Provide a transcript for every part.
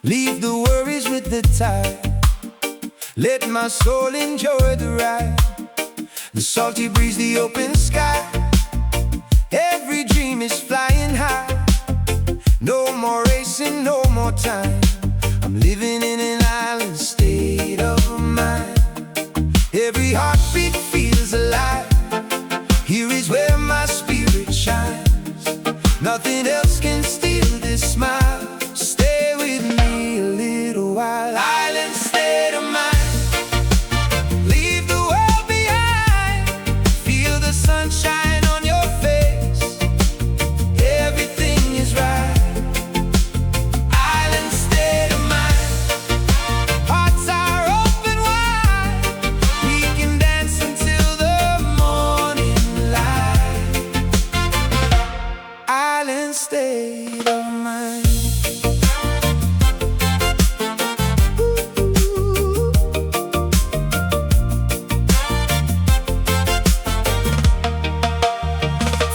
Leave the worries with the tide. Let my soul enjoy the ride. The salty breeze, the open sky. Every dream is flying high. No more racing, no more time. I'm living in an island state of mind. Every heartbeat feels alive. Here is where my spirit shines. Nothing else can steal this smile. Stay with me a little while. Island state of mind. Leave the world behind. Feel the sunshine on your face. Everything is right. Island state of mind. Hearts are open wide. We can dance until the morning light. Island state of mind.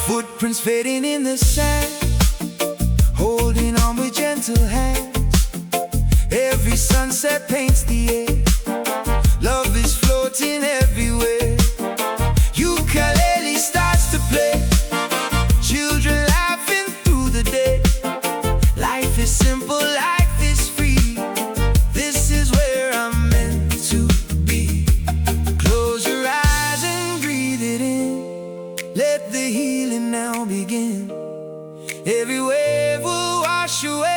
Footprints fading in the sand, holding on with gentle hands. Every sunset paints the air. Love is floating everywhere. Ukulele starts to play. Children laughing through the day. Life is simple, life is free. This is where I'm meant to be. Close your eyes and breathe it in. Let the healing now begin. Every wave will wash away